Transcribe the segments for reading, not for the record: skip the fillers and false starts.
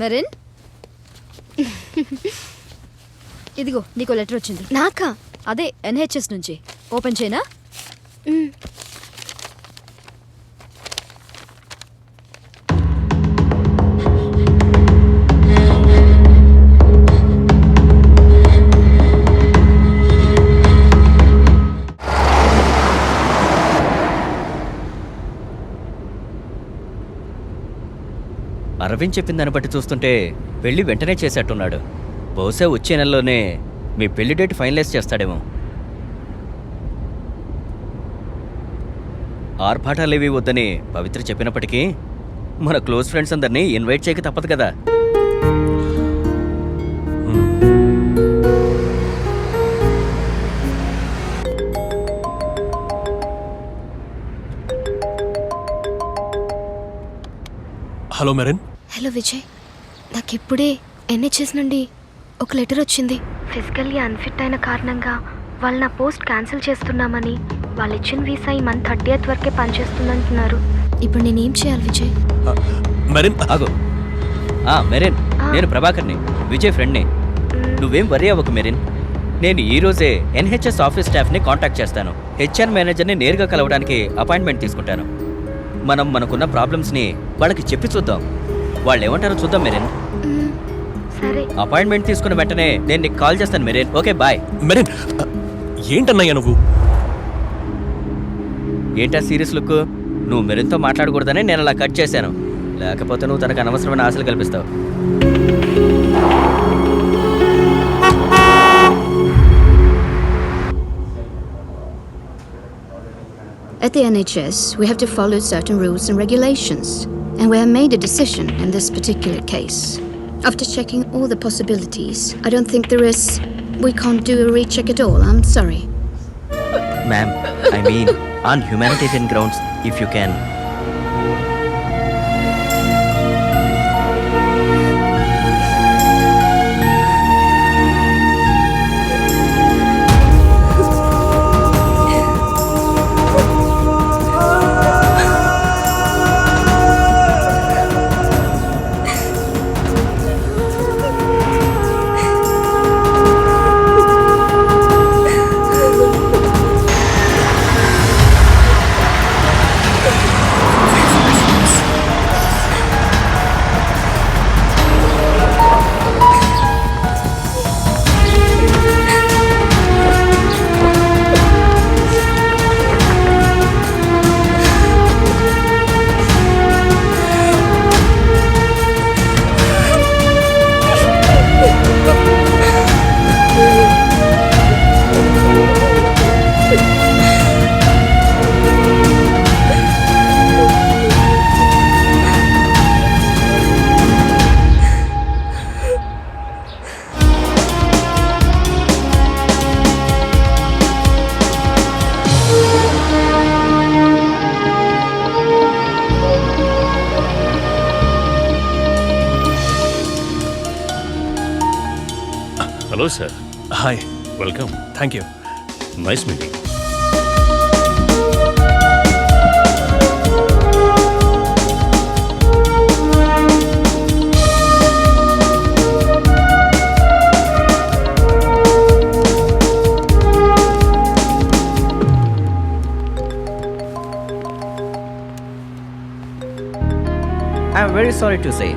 మెరిన్ ఇదిగో నీకో లెటర్ వచ్చింది. నాకా? అదే ఎన్హెచ్ఎస్ నుంచి. ఓపెన్ చేయనా? అరవింద్ చెప్పిన దాన్ని బట్టి చూస్తుంటే పెళ్లి వెంటనే చేసేట్టున్నాడు. బహుశా వచ్చే నెలలోనే మీ పెళ్లి డేట్ ఫైనలైజ్ చేస్తాడేమో. ఆర్భాటాలేవి వద్దని పవిత్ర చెప్పినప్పటికీ మన క్లోజ్ ఫ్రెండ్స్ అందరినీ ఇన్వైట్ చేయక తప్పదు కదా. హలో మెరిన్. హలో విజయ్, నాకు ఇప్పుడే ఎన్హెచ్ఎస్ నుండి ఒక లెటర్ వచ్చింది. ఫిజికల్లీ అన్ఫిట్ అయిన కారణంగా వాళ్ళు నా పోస్ట్ క్యాన్సిల్ చేస్తున్నామని, వాళ్ళు ఇచ్చిన వీసా ఈ మంత్ 30th వరకే పనిచేస్తుందంటున్నారు. ఇప్పుడు నేనేం చేయాలి విజయ్? మెరిన్ ఆగు. మెరిన్, నేను ప్రభాకర్ని, విజయ్ ఫ్రెండ్ని. నువ్వేం వరీ అవ్వకు మెరిన్. నేను ఈరోజే ఎన్హెచ్ఎస్ ఆఫీస్ స్టాఫ్ని కాంటాక్ట్ చేస్తాను. హెచ్ఆర్ మేనేజర్ని నేరుగా కలవడానికి అపాయింట్మెంట్ తీసుకుంటాను. మనం మనకున్న ప్రాబ్లమ్స్ని వాళ్ళకి చెప్పి చూద్దాం. వాళ్ళు ఏమంటారో చూద్దాం మెరిన్. సరే, అపాయింట్మెంట్ తీసుకున్న వెంటనే నేను నీకు కాల్ చేస్తాను మెరిన్. Okay bye. మెరిన్, ఏంటన్నయ్యా నువ్వు? ఏంటా సీరియస్ లుక్? నువ్వు మెరిన్తో మాట్లాడకూడదని నేను అలా కట్ చేశాను. లేకపోతే నువ్వు తనకు అనవసరమైన ఆశలు కల్పిస్తావు. At the NHS, we have to follow certain rules and regulations, and we have made a decision in this particular case. After checking all the possibilities, I don't think we can't do a recheck at all. I'm sorry. Ma'am, I mean, on humanitarian grounds, if you can. Hello, sir. Hi. Welcome. Thank you. Nice meeting. I'm very sorry to say,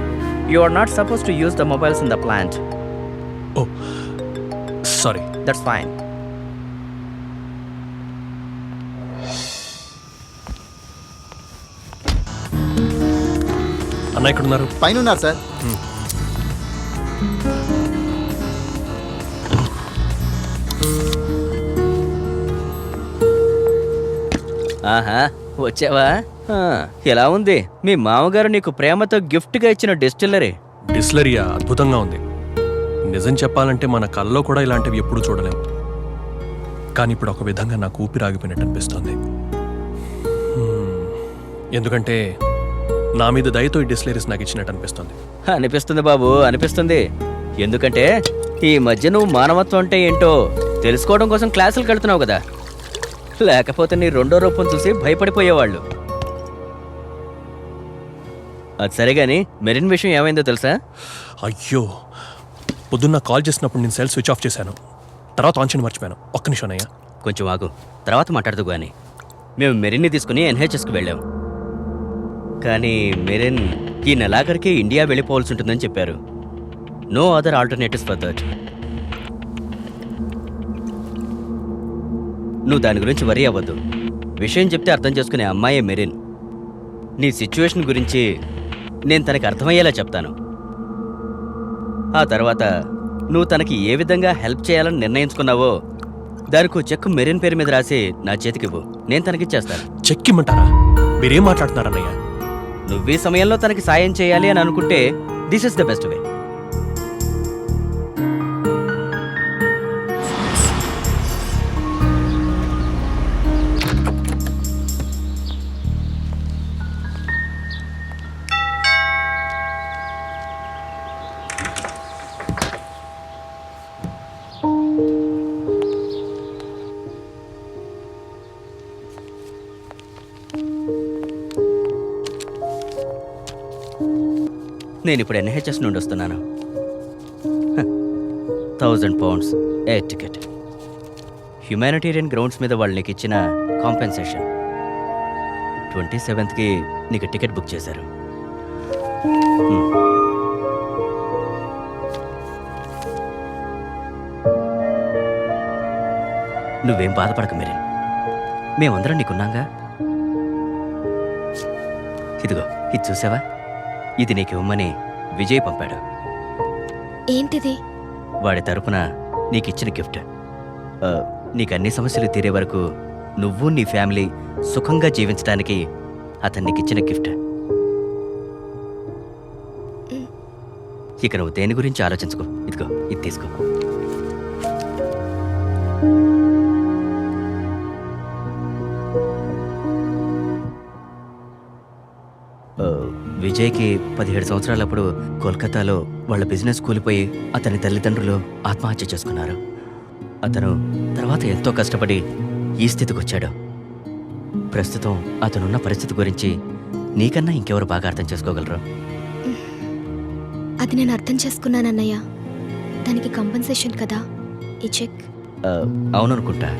you are not supposed to use the mobiles in the plant. Oh, sorry. That's fine. అన్న ఇక్కడ ఉన్నారు? పైన ఉన్నారు sir. ఆహా, వచ్చావా? ఎలా ఉంది మీ మామగారు నీకు ప్రేమతో గిఫ్ట్గా ఇచ్చిన డిస్టిల్లరీ? డిస్టిలరీయా? అద్భుతంగా ఉంది. నిజం చెప్పాలంటే మన కళ్ళలో కూడా ఇలాంటివి ఎప్పుడు చూడలేం. కానీ ఇప్పుడు ఒక విధంగా నాకు ఊపిరి ఆగిపోయినట్టు అనిపిస్తుంది. ఎందుకంటే నా మీద దయతో ఈ డిస్టిలరీస్ నాకు ఇచ్చినట్టు అనిపిస్తుంది. అనిపిస్తుంది బాబు, అనిపిస్తుంది. ఎందుకంటే ఈ మధ్య నువ్వు మానవత్వం అంటే ఏంటో తెలుసుకోవడం కోసం క్లాసులు కడుతున్నావు కదా. లేకపోతే నీ రెండో రూపం చూసి భయపడిపోయేవాళ్ళు. అది సరే కానీ మెరిన్ విషయం ఏమైందో తెలుసా? అయ్యో, పొద్దున్న కాల్ చేసినప్పుడు నేను సెల్ స్విచ్ ఆఫ్ చేశాను. తర్వాత ఆన్ చేయని మర్చిపోయాను. ఒక్క నిమిషం అన్నయ్య. కొంచెం ఆగు, తర్వాత మాట్లాడదు కానీ మేము మెరిన్ని తీసుకుని ఎన్హెచ్ఎస్కి వెళ్ళాం. కానీ మెరిన్ ఈ నెలాఖరికి ఇండియా వెళ్ళిపోవాల్సి ఉంటుందని చెప్పారు. No other alternatives for that. నువ్వు దాని గురించి వరీ అవ్వద్దు. విషయం చెప్తే అర్థం చేసుకునే అమ్మాయే మెరిన్. నీ సిచ్యువేషన్ గురించి నేను తనకి అర్థమయ్యేలా చెప్తాను. ఆ తర్వాత నువ్వు తనకి ఏ విధంగా హెల్ప్ చేయాలని నిర్ణయించుకున్నావో దానికి చెక్కు మెరిన్ పేరు మీద రాసి నా చేతికివ్వు, నేను తనకిచ్చేస్తాను. చెక్కిమ్మంటారా? మీరేం మాట్లాడుతున్నారన్నయ్య? నువ్వు ఈ సమయంలో తనకి సాయం చేయాలి అని అనుకుంటే this is the best way. నేను ఇప్పుడు ఎన్హెచ్ఎస్ నుండి వస్తున్నాను. 1000 pounds air ticket. Humanitarian grounds మీద వాళ్ళు నీకు ఇచ్చిన కాంపెన్సేషన్. 27th నీకు టికెట్ బుక్ చేశారు. నువ్వేం బాధపడకు మెరిన్, మేమందరం నీకున్నాగా. ఇదిగో ఇది చూసావా? ఇది నీకు ఇవ్వమని విజయ్ పంపాడు. ఏంటిది? వాడి తరపున నీకిచ్చిన గిఫ్ట్. నీకు అన్ని సమస్యలు తీరే వరకు నువ్వు నీ ఫ్యామిలీ సుఖంగా జీవించడానికి అతను నీకిచ్చిన గిఫ్ట్. ఇక నువ్వు దేని గురించి ఆలోచించుకో. ఇదిగో ఇది తీసుకో. విజయ్కి 17 సంవత్సరాలప్పుడు కోల్కతాలో వాళ్ళ బిజినెస్ కూలిపోయి అతని తల్లిదండ్రులు ఆత్మహత్య చేసుకున్నారు. అతను తర్వాత ఎంతో కష్టపడి ఈ స్థితికి వచ్చాడు. ప్రస్తుతం అతనున్న పరిస్థితి గురించి నీకన్నా ఇంకెవరు బాగా అర్థం చేసుకోగలరు? అది నేను అర్థం చేసుకున్నానన్నయ్య. దానికి కంపెన్సేషన్ కదా ఈ చెక్? అవుననుకుంటా.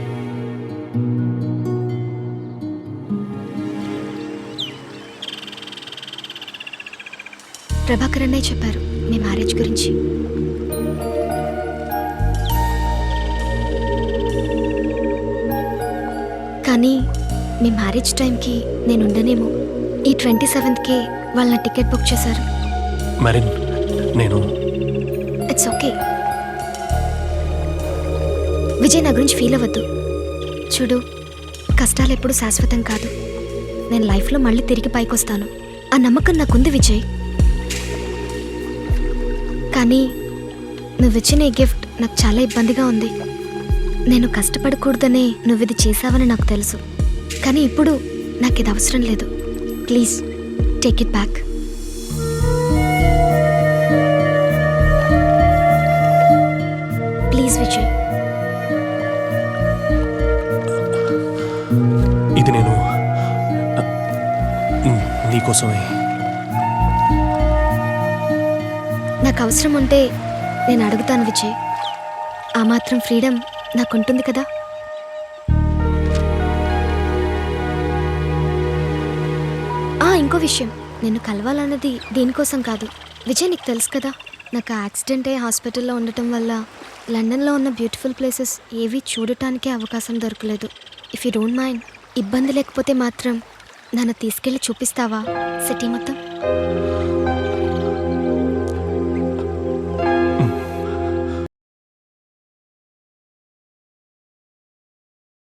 ప్రభాకర్ అన్నయ్య చెప్పారు మీ మ్యారేజ్ గురించి. కానీ మీ మ్యారేజ్ టైంకి నేను ఉండనేమో. ఈ 27th వాళ్ళ నా టికెట్ బుక్ చేశారు. మెరిన్, నేను ఇట్స్ ఓకే విజయ్, నా గురించి ఫీల్ అవ్వద్దు. చూడు, కష్టాలు ఎప్పుడు శాశ్వతం కాదు. నేను లైఫ్లో మళ్ళీ తిరిగి పైకి వస్తాను. ఆ నమ్మకం నాకుంది విజయ్. కానీ నువ్వు ఇచ్చిన ఈ గిఫ్ట్ నాకు చాలా ఇబ్బందిగా ఉంది. నేను కష్టపడకూడదనే నువ్వు ఇది చేసావని నాకు తెలుసు. కానీ ఇప్పుడు నాకు ఇది అవసరం లేదు. Please take it back. Please Vijay. ఇది నేను నీకోసమే. నాకు అవసరం ఉంటే నేను అడుగుతాను విజయ్. ఆ మాత్రం ఫ్రీడమ్ నాకుంటుంది కదా. ఇంకో విషయం, నిన్ను కలవాలన్నది దీనికోసం కాదు విజయ్. నీకు తెలుసు కదా, నాకు యాక్సిడెంట్ అయ్యి హాస్పిటల్లో ఉండటం వల్ల లండన్లో ఉన్న బ్యూటిఫుల్ ప్లేసెస్ ఏవి చూడటానికే అవకాశం దొరకలేదు. ఇఫ్ యూ డోంట్ మైండ్, ఇబ్బంది లేకపోతే మాత్రం నన్ను తీసుకెళ్ళి చూపిస్తావా సిటీ మొత్తం?